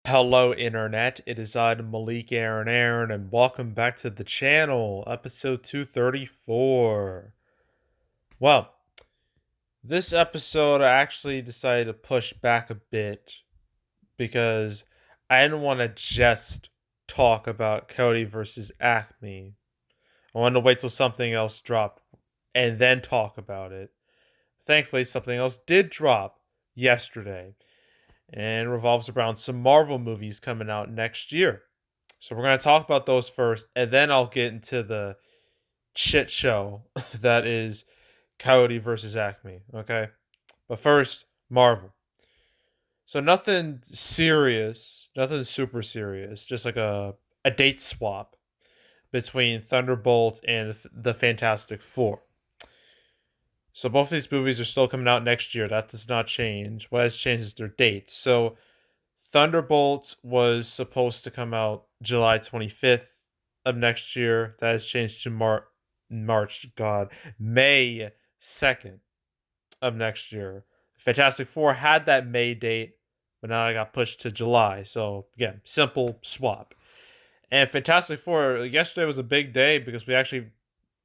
Hello, Internet. It is I, Malik Aaron, and welcome back to the channel, episode 234. Well, this episode I actually decided to push back a bit because I didn't want to just talk about Coyote versus Acme. I wanted to wait till something else dropped and then talk about it. Thankfully, something else did drop yesterday and revolves around some Marvel movies coming out next year. So we're going to talk about those first, and then I'll get into the shit show that is Coyote versus Acme, okay? But first, Marvel. So nothing serious, nothing super serious, just like a date swap between Thunderbolts and the Fantastic Four. So both of these movies are still coming out next year. That does not change. What has changed is their dates. So Thunderbolts was supposed to come out July 25th of next year. That has changed to May 2nd of next year. Fantastic Four had that May date, but now I got pushed to July. So again, simple swap. And Fantastic Four, yesterday was a big day because we actually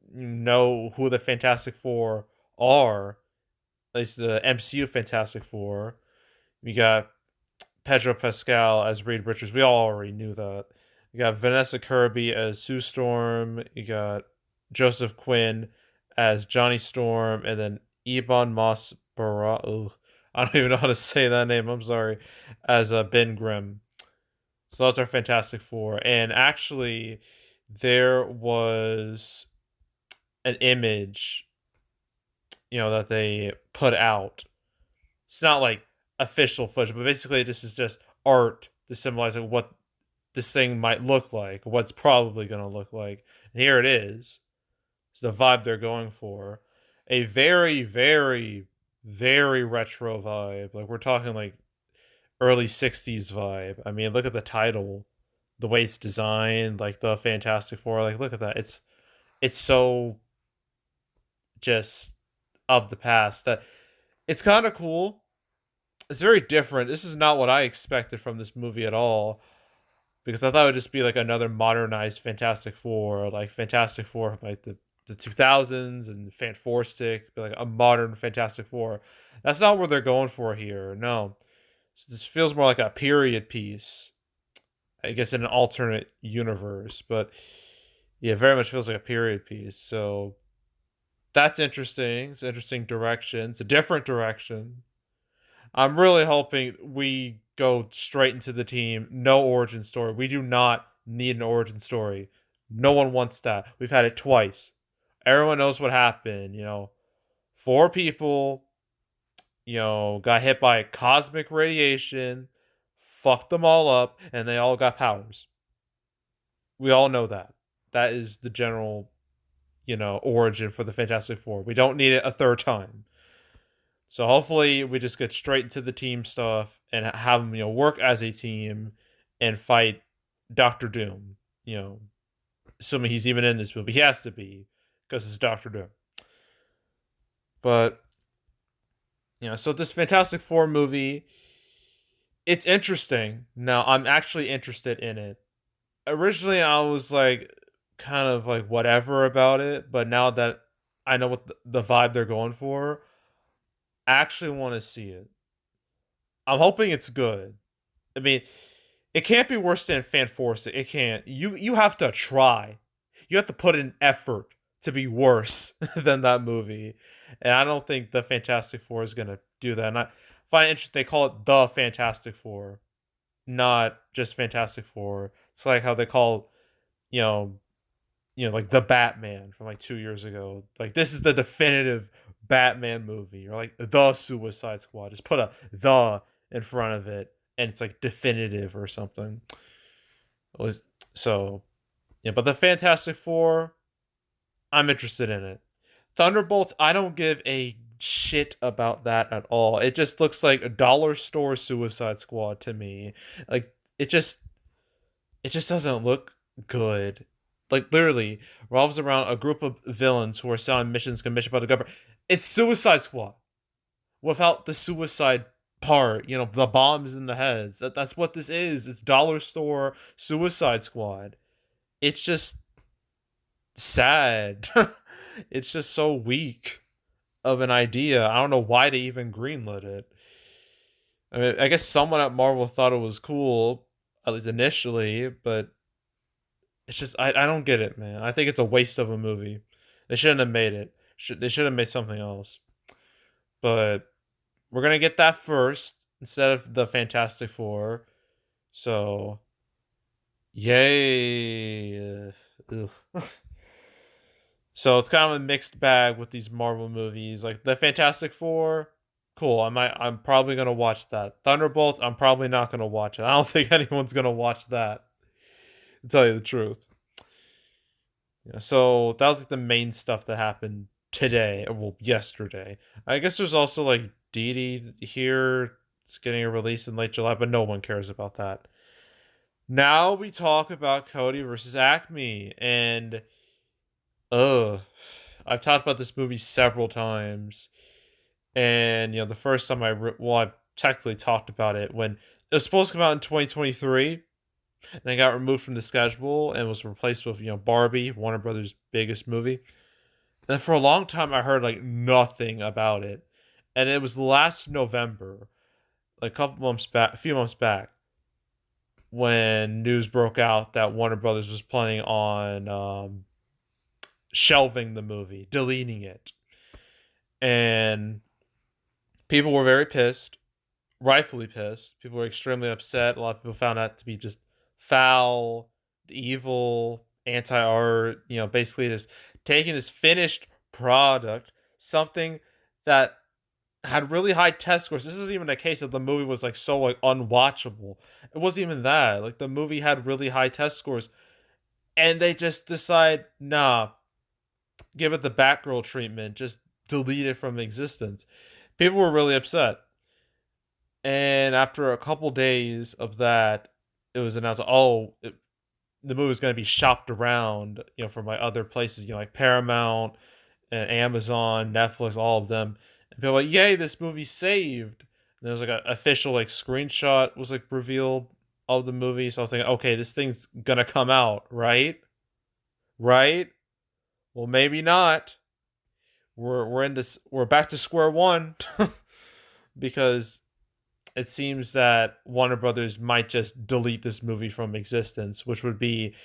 know who the Fantastic Four are, at least the MCU Fantastic Four. We got Pedro Pascal as Reed Richards. We all already knew that. You got Vanessa Kirby as Sue Storm. You got Joseph Quinn as Johnny Storm, and then Ebon Moss Bara. I don't even know how to say that name. I'm sorry. As Ben Grimm. So that's our Fantastic Four. And actually, there was an image, that they put out. It's not like official footage, but basically this is just art to symbolize like what this thing might look like, what's probably going to look like. And here it is. It's the vibe they're going for. A very, very, very retro vibe. Like we're talking like early 60s vibe. I mean, look at the title, the way it's designed, like the Fantastic Four. Like look at that. It's so just of the past that it's kind of cool. It's very different. This is not what I expected from this movie at all, because I thought it would just be like another modernized Fantastic Four, like Fantastic Four from like the 2000s and Fantastic, like a modern Fantastic Four. That's not what they're going for here. No, so this feels more like a period piece, I guess, in an alternate universe. But yeah, very much feels like a period piece. So that's interesting. It's an interesting direction. It's a different direction. I'm really hoping we go straight into the team. No origin story. We do not need an origin story. No one wants that. We've had it twice. Everyone knows what happened. Four people, got hit by cosmic radiation, fucked them all up, and they all got powers. We all know that. That is the general, origin for the Fantastic Four. We don't need it a third time. So hopefully we just get straight into the team stuff and have them, work as a team and fight Doctor Doom. Assuming he's even in this movie, he has to be because it's Doctor Doom. But so this Fantastic Four movie, it's interesting. Now I'm actually interested in it. Originally, I was like kind of like whatever about it, but now that I know what the vibe they're going for, I actually want to see it. I'm hoping it's good. I mean, it can't be worse than Fantastic. It can't. You have to try. You have to put in effort to be worse than that movie. And I don't think the Fantastic Four is gonna do that. And I find it interesting they call it the Fantastic Four, not just Fantastic Four. It's like how they call, you know, like the Batman from like 2 years ago. Like this is the definitive Batman movie, or like the Suicide Squad. Just put a the in front of it, and it's like definitive or something. So yeah, but the Fantastic Four, I'm interested in it. Thunderbolts, I don't give a shit about that at all. It just looks like a dollar store Suicide Squad to me. Like it just doesn't look good. Like literally revolves around a group of villains who are selling missions commissioned by the government. It's Suicide Squad without the suicide part. You know, the bombs in the heads. That's what this is. It's dollar store Suicide Squad. It's just sad. It's just so weak of an idea. I don't know why they even greenlit it. I mean, I guess someone at Marvel thought it was cool, at least initially, but it's just I don't get it, man. I think it's a waste of a movie. They shouldn't have made it. They should have made something else. But we're gonna get that first instead of the Fantastic Four. So yay. Ugh. So it's kind of a mixed bag with these Marvel movies. Like the Fantastic Four, cool. I'm probably gonna watch that. Thunderbolts, I'm probably not gonna watch it. I don't think anyone's gonna watch that. To tell you the truth. Yeah, so that was like the main stuff that happened today, or well, yesterday. I guess there's also like Dee Dee here. It's getting a release in late July, but no one cares about that. Now we talk about Coyote versus Acme, and I've talked about this movie several times, and the first time I technically talked about it when it was supposed to come out in 2023, and it got removed from the schedule and was replaced with Barbie, Warner Brothers' biggest movie. And for a long time, I heard like nothing about it, and it was last November, like a few months back, when news broke out that Warner Brothers was planning on shelving the movie, deleting it. And people were very pissed, rightfully pissed. People were extremely upset. A lot of people found that to be just foul, evil, anti art, basically just taking this finished product, something that had really high test scores. This isn't even a case that the movie was like so like unwatchable. It wasn't even that. Like the movie had really high test scores, and they just decide, nah, give it the Batgirl treatment, just delete it from existence. People were really upset. And after a couple days of that, it was announced, the movie was going to be shopped around, from like other places, like Paramount and Amazon, Netflix, all of them. And people were like, yay, this movie saved. And there was like an official like screenshot was like revealed of the movie. So I was thinking, okay, this thing's gonna come out, right? Right? Well, maybe not. We're back to square one because it seems that Warner Brothers might just delete this movie from existence, which would be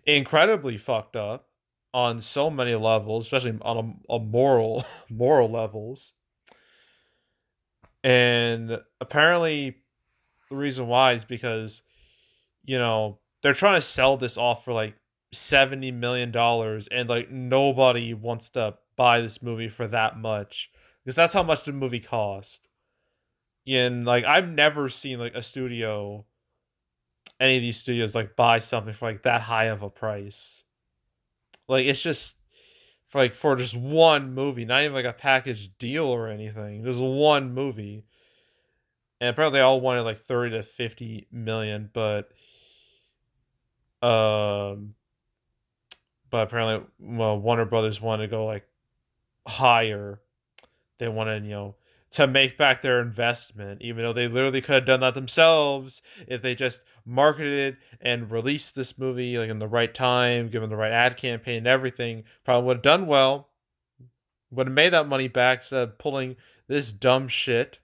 incredibly fucked up on so many levels, especially on a moral moral levels. And apparently the reason why is because they're trying to sell this off for like $70 million, and like nobody wants to buy this movie for that much, because that's how much the movie cost. And like I've never seen like any of these studios like buy something for like that high of a price. Like it's just for just one movie, not even like a package deal or anything. Just one movie. And apparently they all wanted like 30 to 50 million, um but apparently Warner Brothers wanted to go like higher. They wanted, to make back their investment, even though they literally could have done that themselves if they just marketed and released this movie like in the right time, given the right ad campaign and everything. Probably would have done well. Would have made that money back instead of pulling this dumb shit.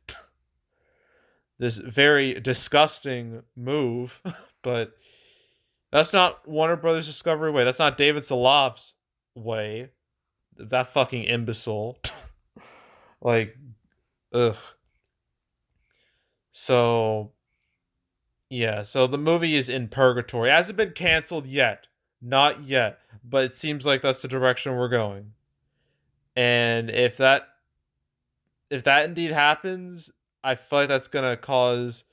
This very disgusting move. But that's not Warner Brothers Discovery way. That's not David Zalav's way. That fucking imbecile. Like, ugh. So, yeah. So the movie is in purgatory. It hasn't been canceled yet. Not yet. But it seems like that's the direction we're going. And if that indeed happens, I feel like that's gonna cause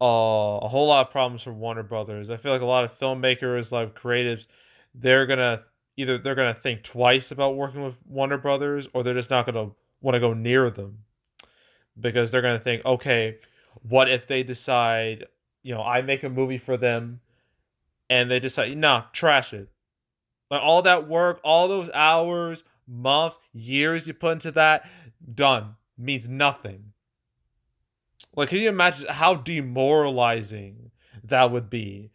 a whole lot of problems for Warner Brothers. I feel like a lot of filmmakers, a lot of creatives, they're gonna they're gonna think twice about working with Warner Brothers, or they're just not gonna want to go near them, because they're gonna think, okay, what if they decide, I make a movie for them, and they decide, nah, trash it. Like all that work, all those hours, months, years you put into that, done, means nothing. Like, can you imagine how demoralizing that would be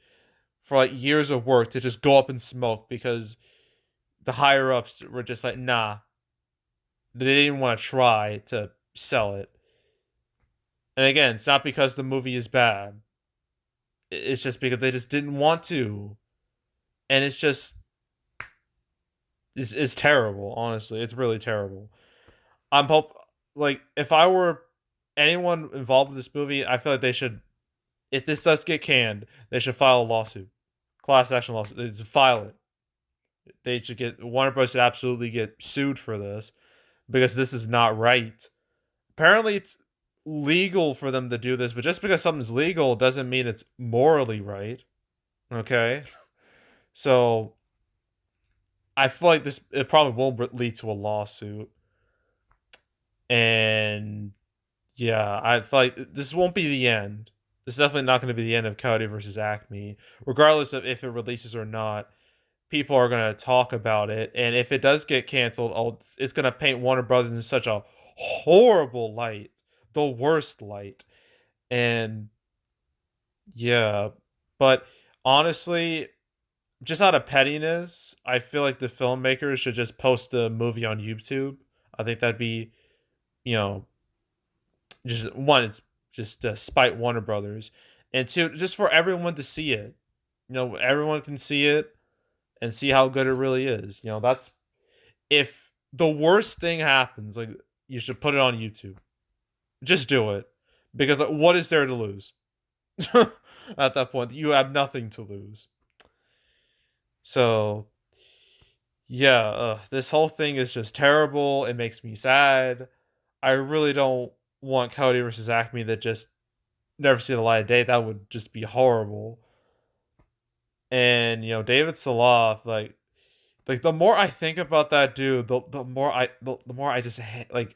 for like years of work to just go up in smoke because the higher ups were just like, nah, they didn't want to try to sell it. And again, it's not because the movie is bad. It's just because they just didn't want to. And it's terrible, honestly. It's really terrible. I'm hope like if I were anyone involved with this movie, I feel like they should, if this does get canned, they should file a lawsuit. Class action lawsuit. They should file it. They should get Warner Bros. Should absolutely get sued for this because this is not right. Apparently it's legal for them to do this, but just because something's legal doesn't mean it's morally right. Okay? So I feel like this it probably will lead to a lawsuit. And yeah, I feel like this won't be the end. This is definitely not going to be the end of Coyote versus Acme, regardless of if it releases or not. People are going to talk about it, and if it does get canceled, it's going to paint Warner Brothers in such a horrible light, the worst light. And yeah, but honestly, just out of pettiness, I feel like the filmmakers should just post the movie on YouTube. I think that'd be, you know, just one, it's just to spite Warner Brothers, and two, just for everyone to see it. You know, everyone can see it and see how good it really is. You know, that's if the worst thing happens, like you should put it on YouTube. Just do it because like, what is there to lose? At that point, you have nothing to lose. So yeah, this whole thing is just terrible. It makes me sad. I really don't want Coyote versus Acme that just never see the light of day. That would just be horrible. And you know, David Saloff, like the more I think about that dude, the more I just like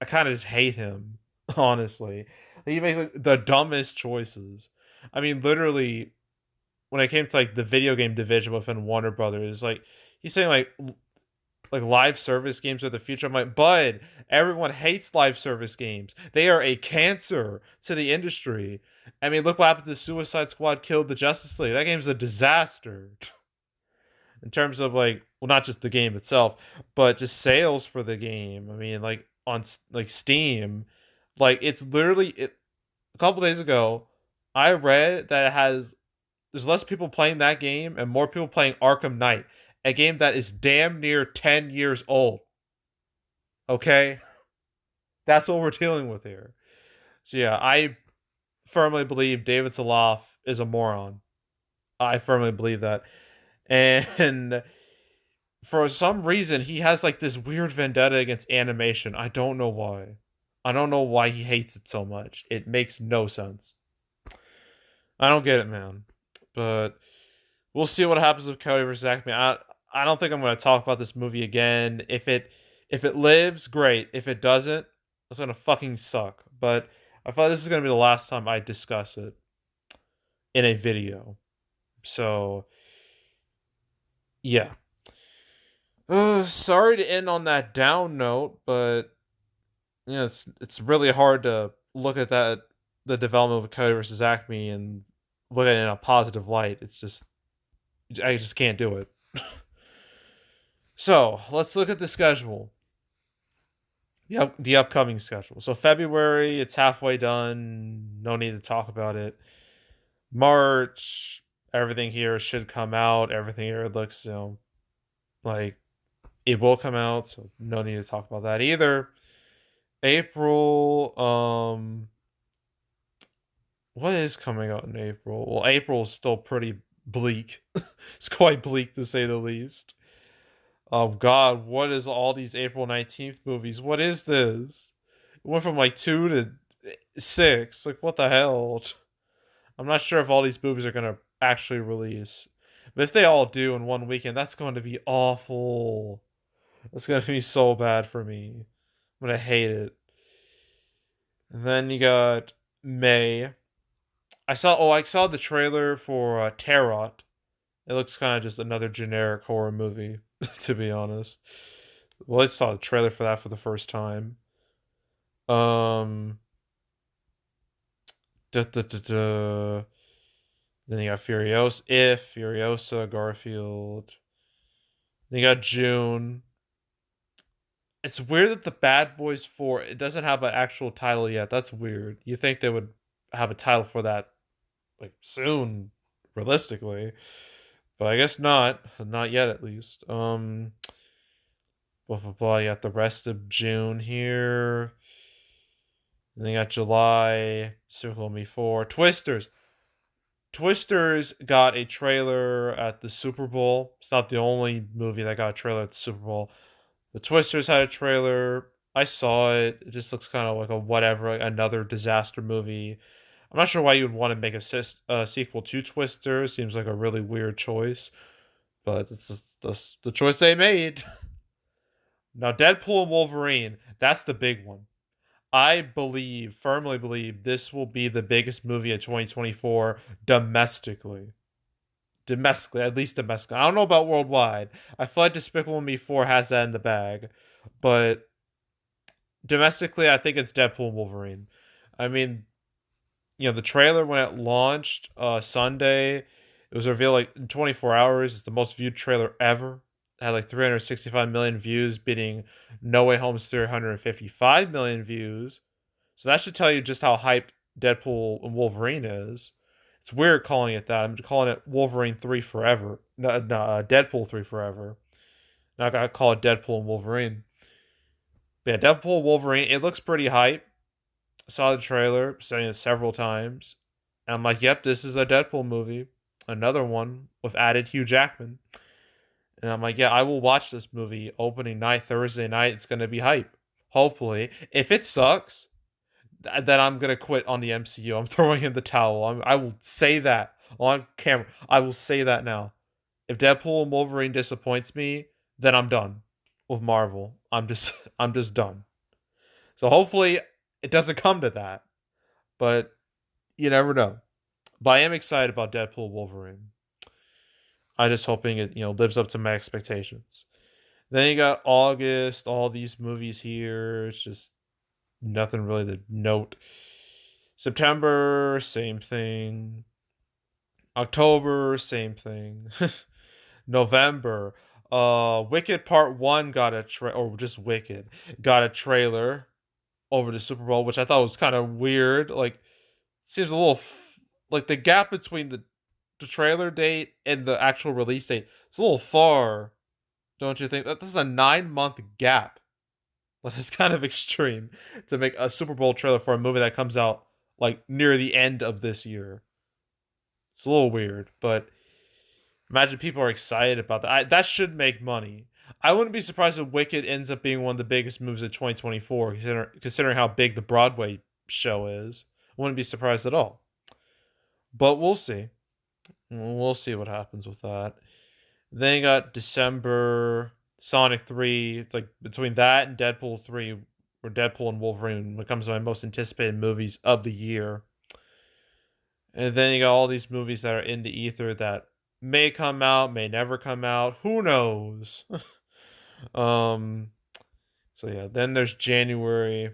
I kind of just hate him. Honestly, like, he makes like, the dumbest choices. I mean, literally, when it came to like the video game division within Warner Brothers, like he's saying like live service games are the future. I'm like, bud, everyone hates live service games. They are a cancer to the industry. I mean, look what happened to Suicide Squad killed the Justice League. That game's a disaster. In terms of like, well, not just the game itself, but just sales for the game. I mean, like on like Steam, like it's literally a couple days ago, I read that there's less people playing that game and more people playing Arkham Knight, a game that is damn near 10 years old. Okay? That's what we're dealing with here. So yeah, I firmly believe David Saloff is a moron. I firmly believe that. And for some reason, he has like this weird vendetta against animation. I don't know why. I don't know why he hates it so much. It makes no sense. I don't get it, man. But we'll see what happens with Cody versus Acme. I don't think I'm going to talk about this movie again. If it lives, great. If it doesn't, it's going to fucking suck. But I thought this is going to be the last time I discuss it in a video. So yeah. Sorry to end on that down note, but you know it's really hard to look at the development of Cody versus Acme and look at it in a positive light. It's just I just can't do it. So let's look at the schedule. The upcoming schedule. So February, it's halfway done. No need to talk about it. March, everything here should come out. Everything here looks, like it will come out. So no need to talk about that either. April, what is coming out in April? Well, April is still pretty bleak. It's quite bleak to say the least. Oh God, what is all these April 19th movies? What is this? It went from like 2 to 6. Like what the hell? I'm not sure if all these movies are gonna actually release. But if they all do in one weekend, that's going to be awful. That's gonna be so bad for me. I'm gonna hate it. And then you got May. I saw the trailer for Tarot. It looks kind of just another generic horror movie, to be honest. Well, I saw the trailer for that for the first time. Um, Da, da, da, da. Then you got Furiosa, Garfield. Then you got June. It's weird that the Bad Boys 4, it doesn't have an actual title yet. That's weird. You think they would have a title for that like soon, realistically. But I guess not. Not yet at least. Blah blah blah. You got the rest of June here. And then you got July, Circle Me 4. Twisters. Twisters got a trailer at the Super Bowl. It's not the only movie that got a trailer at the Super Bowl. The Twisters had a trailer. I saw it. It just looks kind of like a whatever, like another disaster movie. I'm not sure why you would want to make a sequel to Twister. Seems like a really weird choice, but it's just the choice they made. Now, Deadpool and Wolverine, that's the big one. I believe, firmly believe, this will be the biggest movie of 2024 domestically. Domestically, at least domestically. I don't know about worldwide. I feel like Despicable Me 4 has that in the bag, but domestically, I think it's Deadpool and Wolverine. I mean, the trailer when it launched Sunday, it was revealed like in 24 hours. It's the most viewed trailer ever. It had like 365 million views, beating No Way Home's 355 million views. So that should tell you just how hyped Deadpool and Wolverine is. It's weird calling it that. I'm calling it Wolverine 3 Forever. No, Deadpool 3 Forever. Now I gotta call it Deadpool and Wolverine. But yeah, Deadpool and Wolverine, it looks pretty hype. I saw the trailer, saying it several times. And I'm like, yep, this is a Deadpool movie. Another one with added Hugh Jackman. And I'm like, yeah, I will watch this movie opening night, Thursday night. It's going to be hype. Hopefully. If it sucks, then I'm going to quit on the MCU. I'm throwing in the towel. I will say that on camera. I will say that now. If Deadpool and Wolverine disappoints me, then I'm done with Marvel. I'm just done. So hopefully it doesn't come to that. But you never know. But I am excited about Deadpool Wolverine. I'm just hoping it, lives up to my expectations. Then you got August, all these movies here. It's just nothing really to note. September, same thing. October, same thing. November, Wicked Part 1 got or just Wicked, got a trailer over the Super Bowl, which I thought was kind of weird. Like, seems a little like the gap between the trailer date and the actual release date. It's a little far, don't you think? That this is a 9-month gap. Like, it's kind of extreme to make a Super Bowl trailer for a movie that comes out like near the end of this year. It's a little weird, but imagine people are excited about that. That should make money. I wouldn't be surprised if Wicked ends up being one of the biggest movies of 2024, considering how big the Broadway show is. I wouldn't be surprised at all. But we'll see. We'll see what happens with that. Then you got December, Sonic 3. It's like between that and Deadpool 3, or Deadpool and Wolverine, when it comes to my most anticipated movies of the year. And then you got all these movies that are in the ether that may come out, may never come out. Who knows? um. So yeah, then there's January.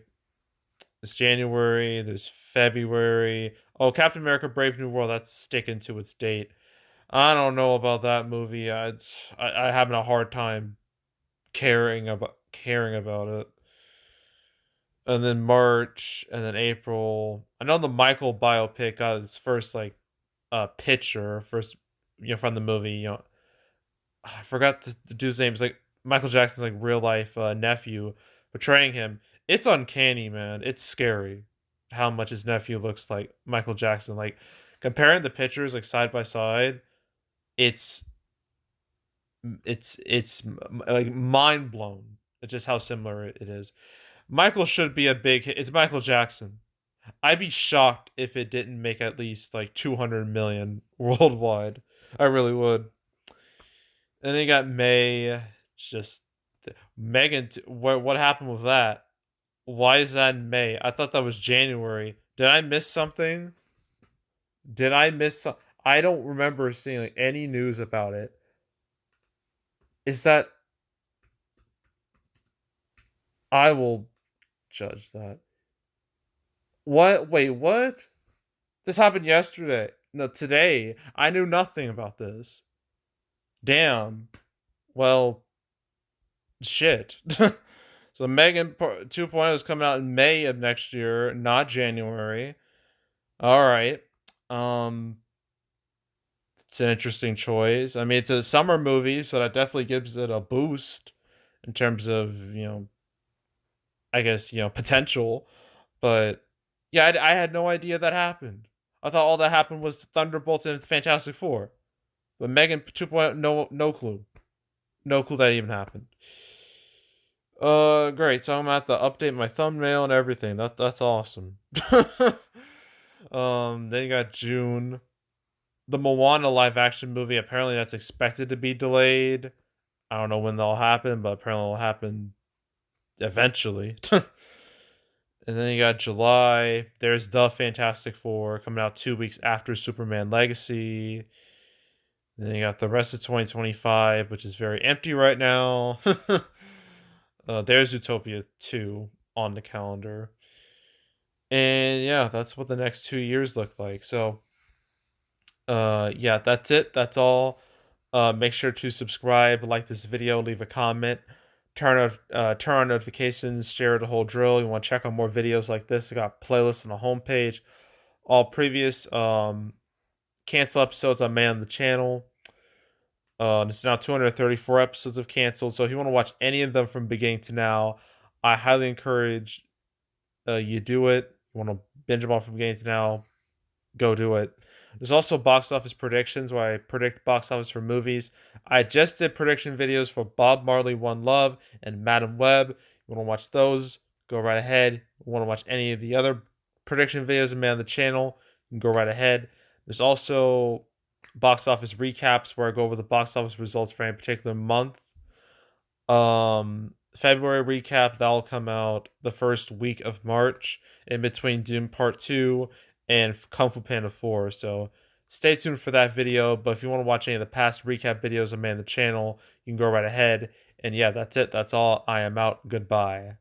There's January. There's February. Oh, Captain America: Brave New World. That's sticking to its date. I don't know about that movie. I having a hard time caring about it. And then March, and then April. I know the Michael biopic got its first like picture first, from the movie. I forgot the dude's name. It's like Michael Jackson's like real life nephew portraying him. It's uncanny, man. It's scary how much his nephew looks like Michael Jackson. Like, comparing the pictures like side by side, it's like mind blown at just how similar it is. Michael should be a big hit. It's Michael Jackson. I'd be shocked if it didn't make at least like 200 million worldwide. I really would. And then you got May. Just Megan. What happened with that? Why is that in May? I thought that was January. Did I miss something? Did I miss some? I don't remember seeing like any news about it. Is that I will judge that. What? Wait, what? This happened yesterday. No, today. I knew nothing about this. Damn. Well, shit. So M3GAN 2.0 is coming out in May of next year, not January. All right. Um, it's an interesting choice. I mean, it's a summer movie, so that definitely gives it a boost in terms of, I guess, potential. But yeah, I had no idea that happened. I thought all that happened was Thunderbolts and Fantastic Four. But M3GAN 2.0, no clue. No clue that even happened. Great. So I'm gonna have to update my thumbnail and everything. That's awesome. Then you got June. The Moana live action movie, apparently that's expected to be delayed. I don't know when that'll happen, but apparently it'll happen eventually. And then you got July. There's The Fantastic Four coming out 2 weeks after Superman Legacy. Then you got the rest of 2025, which is very empty right now. There's Utopia 2 on the calendar. And yeah, that's what the next 2 years look like. So, yeah, that's it. That's all. Make sure to subscribe, like this video, leave a comment, turn on notifications, share the whole drill. You want to check out more videos like this? I got playlists on the homepage. All previous cancel episodes on Man the channel. It's now 234 episodes of canceled. So if you want to watch any of them from beginning to now, I highly encourage you do it. You want to binge them all from beginning to now, go do it. There's also box office predictions where I predict box office for movies. I just did prediction videos for Bob Marley One Love and Madam Web. You want to watch those? Go right ahead. You want to watch any of the other prediction videos of Man on the channel? You can go right ahead. There's also box office recaps where I go over the box office results for any particular month. February recap that'll come out the first week of March in between Doom Part 2 and Kung Fu Panda 4. So stay tuned for that video. But if you want to watch any of the past recap videos of Man the channel, you can go right ahead. And yeah, that's it. That's all. I am out. Goodbye.